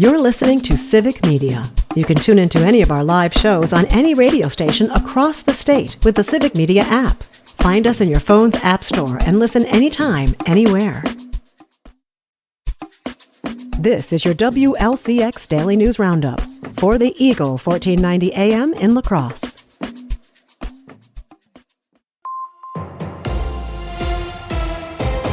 You're listening to Civic Media. You can tune into any of our live shows on any radio station across the state with the Civic Media app. Find us in your phone's app store and listen anytime, anywhere. This is your WLCX Daily News Roundup for the Eagle 1490 AM in La Crosse.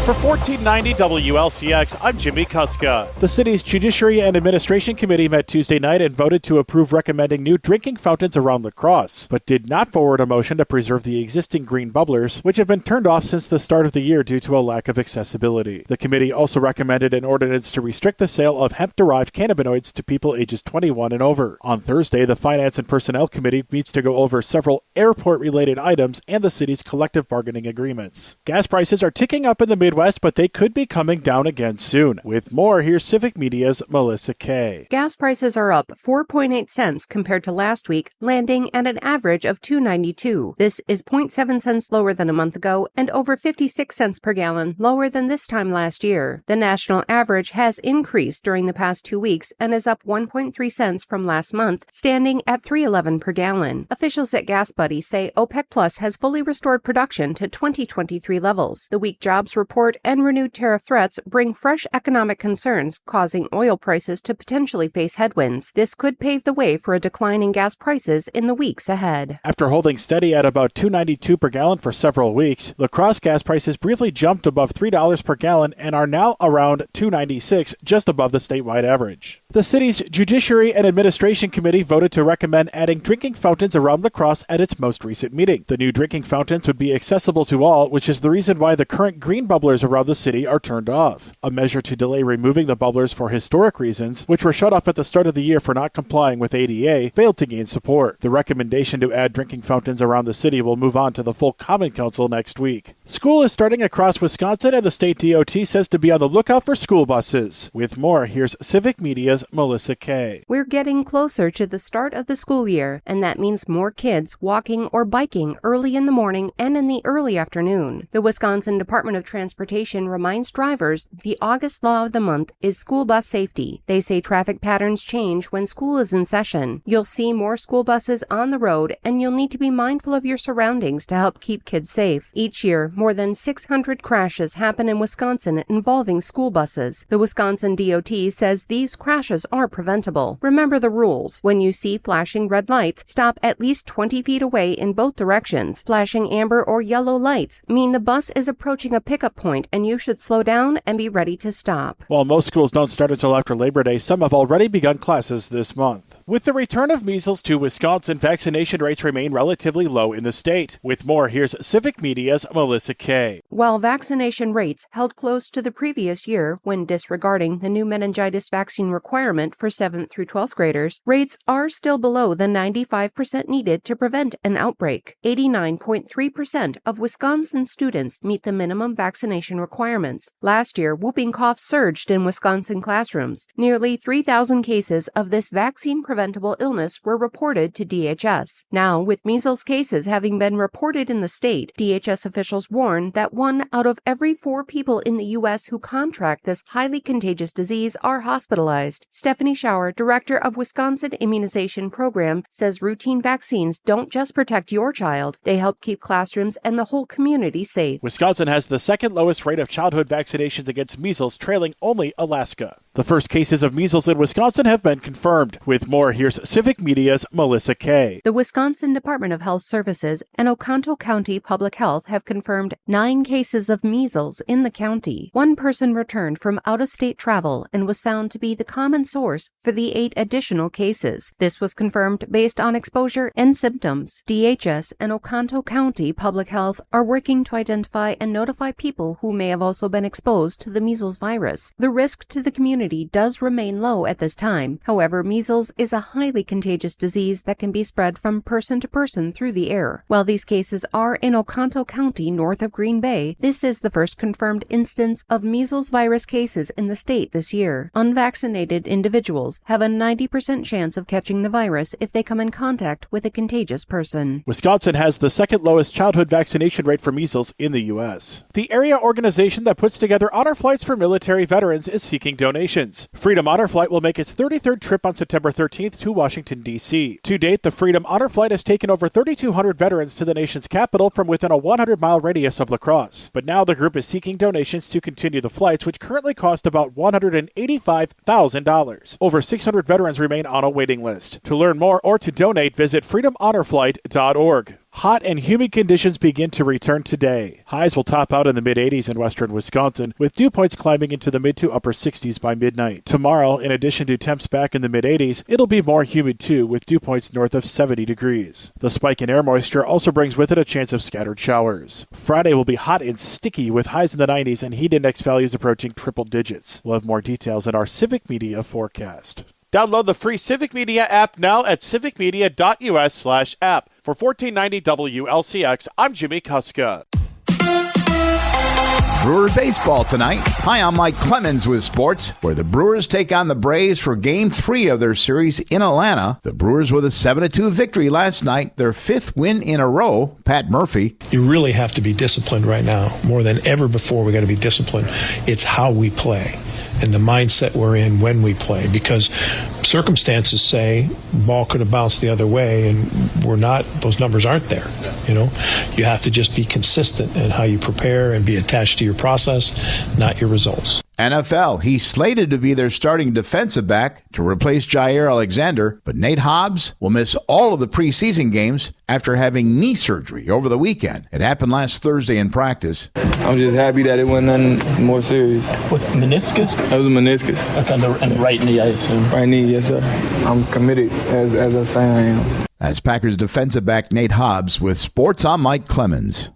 For 1490 WLCX, I'm Jimmy Kuska. The city's Judiciary and Administration Committee met Tuesday night and voted to approve recommending new drinking fountains around La Crosse, but did not forward a motion to preserve the existing green bubblers, which have been turned off since the start of the year due to a lack of accessibility. The committee also recommended an ordinance to restrict the sale of hemp-derived cannabinoids to people ages 21 and over. On Thursday, the Finance and Personnel Committee meets to go over several airport-related items and the city's collective bargaining agreements. Gas prices are ticking up in the Midwest, but they could be coming down again soon. With more, here's Civic Media's Melissa Kay. Gas prices are up 4.8 cents compared to last week, landing at an average of $2.92. This is 0.7 cents lower than a month ago and over 56 cents per gallon lower than this time last year. The national average has increased during the past 2 weeks and is up 1.3 cents from last month, standing at $3.11 per gallon. Officials at Gas Buddy say OPEC Plus has fully restored production to 2023 levels. The weak jobs report and renewed tariff threats bring fresh economic concerns, causing oil prices to potentially face headwinds. This could pave the way for a decline in gas prices in the weeks ahead. After holding steady at about $2.92 per gallon for several weeks, La Crosse gas prices briefly jumped above $3 per gallon and are now around $2.96, just above the statewide average. The city's Judiciary and Administration Committee voted to recommend adding drinking fountains around La Crosse at its most recent meeting. The new drinking fountains would be accessible to all, which is the reason why the current green bubblers around the city are turned off. A measure to delay removing the bubblers for historic reasons, which were shut off at the start of the year for not complying with ADA, failed to gain support. The recommendation to add drinking fountains around the city will move on to the full Common Council next week. School is starting across Wisconsin, and the state DOT says to be on the lookout for school buses. With more, here's Civic Media's Melissa Kay. We're getting closer to the start of the school year, and that means more kids walking or biking early in the morning and in the early afternoon. The Wisconsin Department of Transportation reminds drivers the August law of the month is school bus safety. They say traffic patterns change when school is in session. You'll see more school buses on the road, and you'll need to be mindful of your surroundings to help keep kids safe. Each year, more than 600 crashes happen in Wisconsin involving school buses. The Wisconsin DOT says these crashes are preventable. Remember the rules. When you see flashing red lights, stop at least 20 feet away in both directions. Flashing amber or yellow lights mean the bus is approaching a pickup point and you should slow down and be ready to stop. While most schools don't start until after Labor Day, some have already begun classes this month. With the return of measles to Wisconsin, vaccination rates remain relatively low in the state. With more, here's Civic Media's Melissa Kay. While vaccination rates held close to the previous year when disregarding the new meningitis vaccine requirement for 7th through 12th graders, rates are still below the 95% needed to prevent an outbreak. 89.3% of Wisconsin students meet the minimum vaccination requirements. Last year, whooping cough surged in Wisconsin classrooms. Nearly 3,000 cases of this vaccine-preventable illness were reported to DHS. Now, with measles cases having been reported in the state, DHS officials warn that 1 out of every 4 people in the U.S. who contract this highly contagious disease are hospitalized. Stephanie Schauer, director of Wisconsin Immunization Program, says routine vaccines don't just protect your child, they help keep classrooms and the whole community safe. Wisconsin has the second lowest rate of childhood vaccinations against measles, trailing only Alaska. The first cases of measles in Wisconsin have been confirmed. With more, here's Civic Media's Melissa Kay. The Wisconsin Department of Health Services and Oconto County Public Health have confirmed 9 cases of measles in the county. 1 person returned from out-of-state travel and was found to be the common source for the 8 additional cases. This was confirmed based on exposure and symptoms. DHS and Oconto County Public Health are working to identify and notify people who may have also been exposed to the measles virus. The risk to the community does remain low at this time. However, measles is a highly contagious disease that can be spread from person to person through the air. While these cases are in Oconto County, north of Green Bay, this is the first confirmed instance of measles virus cases in the state this year. Unvaccinated individuals have a 90% chance of catching the virus if they come in contact with a contagious person. Wisconsin has the second lowest childhood vaccination rate for measles in the U.S. The area organization that puts together honor flights for military veterans is seeking donations. donations. Freedom Honor Flight will make its 33rd trip on September 13th to Washington, D.C. To date, the Freedom Honor Flight has taken over 3,200 veterans to the nation's capital from within a 100-mile radius of La Crosse. But now the group is seeking donations to continue the flights, which currently cost about $185,000. Over 600 veterans remain on a waiting list. To learn more or to donate, visit freedomhonorflight.org. Hot and humid conditions begin to return today. Highs will top out in the mid-80s in western Wisconsin, with dew points climbing into the mid to upper 60s by midnight. Tomorrow, in addition to temps back in the mid-80s, it'll be more humid too, with dew points north of 70 degrees. The spike in air moisture also brings with it a chance of scattered showers. Friday will be hot and sticky, with highs in the 90s and heat index values approaching triple digits. We'll have more details in our Civic Media forecast. Download the free Civic Media app now at civicmedia.us/app. For $14.90 WLCX, I'm Jimmy Kuska. Brewer baseball tonight. Hi, I'm Mike Clemens with sports, where the Brewers take on the Braves for Game 3 of their series in Atlanta. The Brewers with a 7-2 victory last night, their 5th win in a row. Pat Murphy. You really have to be disciplined right now. More than ever before, we got to be disciplined. It's how we play and the mindset we're in when we play, because circumstances say ball could have bounced the other way, and we're not, those numbers aren't there. You know, you have to just be consistent in how you prepare and be attached to your process, not your results. NFL, he's slated to be their starting defensive back to replace Jair Alexander, but Nate Hobbs will miss all of the preseason games after having knee surgery over the weekend. It happened last Thursday in practice. I'm just happy that it wasn't nothing more serious. Was it meniscus? That was a meniscus. Okay, and the right knee, I assume. Right knee, yes, sir. I'm committed, as I say I am. That's Packers defensive back Nate Hobbs with Sports. I'm Mike Clemens.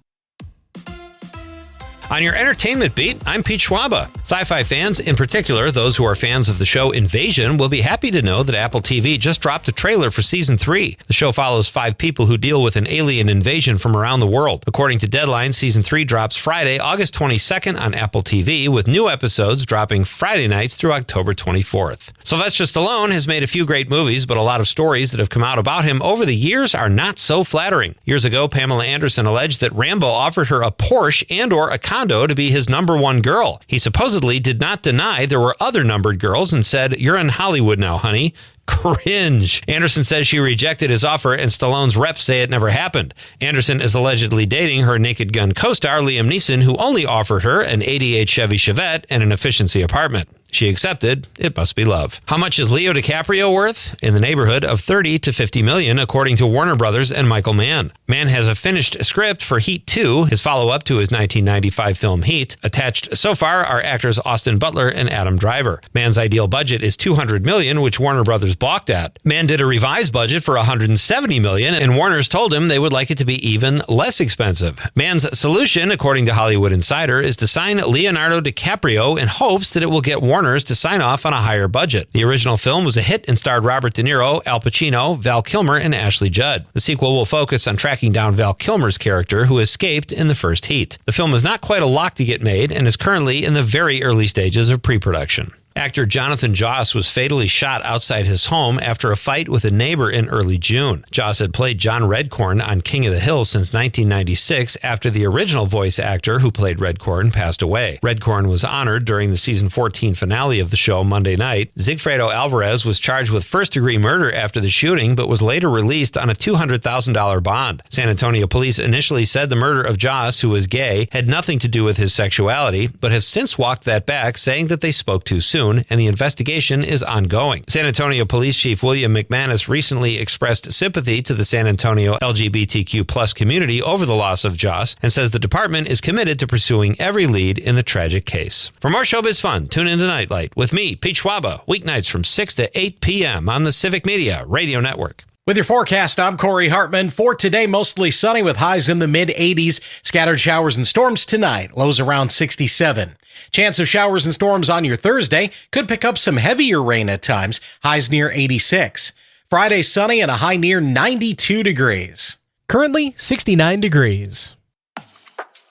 On your entertainment beat, I'm Pete Schwaba. Sci-fi fans, in particular those who are fans of the show Invasion, will be happy to know that Apple TV just dropped a trailer for Season 3. The show follows 5 people who deal with an alien invasion from around the world. According to Deadline, Season 3 drops Friday, August 22nd on Apple TV, with new episodes dropping Friday nights through October 24th. Sylvester Stallone has made a few great movies, but a lot of stories that have come out about him over the years are not so flattering. Years ago, Pamela Anderson alleged that Rambo offered her a Porsche and/or a condo to be his number one girl. He supposedly did not deny there were other numbered girls and said, "You're in Hollywood now, honey." Cringe. Anderson says she rejected his offer, and Stallone's reps say it never happened. Anderson is allegedly dating her Naked Gun co-star Liam Neeson, who only offered her an '88 Chevy Chevette and an efficiency apartment. She accepted. It must be love. How much is Leo DiCaprio worth? In the neighborhood of $30 to $50 million, according to Warner Brothers and Michael Mann. Mann has a finished script for Heat 2, his follow-up to his 1995 film Heat. Attached so far are actors Austin Butler and Adam Driver. Mann's ideal budget is $200 million, which Warner Brothers balked at. Mann did a revised budget for $170 million, and Warner's told him they would like it to be even less expensive. Mann's solution, according to Hollywood Insider, is to sign Leonardo DiCaprio in hopes that it will get Warner's to sign off on a higher budget. The original film was a hit and starred Robert De Niro, Al Pacino, Val Kilmer, and Ashley Judd. The sequel will focus on tracking down Val Kilmer's character, who escaped in the first Heat. The film is not quite a lock to get made and is currently in the very early stages of pre-production. Actor Jonathan Joss was fatally shot outside his home after a fight with a neighbor in early June. Joss had played John Redcorn on King of the Hill since 1996 after the original voice actor who played Redcorn passed away. Redcorn was honored during the season 14 finale of the show Monday night. Sigfredo Alvarez was charged with first-degree murder after the shooting, but was later released on a $200,000 bond. San Antonio police initially said the murder of Joss, who was gay, had nothing to do with his sexuality, but have since walked that back, saying that they spoke too soon, and the investigation is ongoing. San Antonio Police Chief William McManus recently expressed sympathy to the San Antonio LGBTQ+ community over the loss of Joss and says the department is committed to pursuing every lead in the tragic case. For more showbiz fun, tune into Nightlight with me, Pete Schwaba, weeknights from 6 to 8 p.m. on the Civic Media Radio Network. With your forecast, I'm Corey Hartman. For today, mostly sunny with highs in the mid-80s. Scattered showers and storms tonight, lows around 67. Chance of showers and storms on your Thursday. Could pick up some heavier rain at times, highs near 86. Friday, sunny and a high near 92 degrees. Currently, 69 degrees.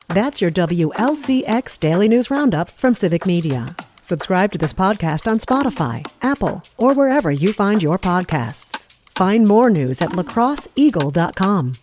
That's your WLCX Daily News Roundup from Civic Media. Subscribe to this podcast on Spotify, Apple, or wherever you find your podcasts. Find more news at lacrosseeagle.com.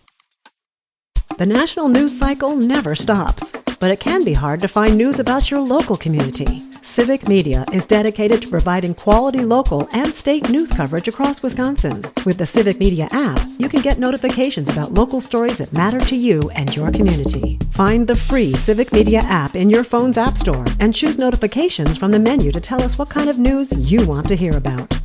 The national news cycle never stops, but it can be hard to find news about your local community. Civic Media is dedicated to providing quality local and state news coverage across Wisconsin. With the Civic Media app, you can get notifications about local stories that matter to you and your community. Find the free Civic Media app in your phone's app store and choose notifications from the menu to tell us what kind of news you want to hear about.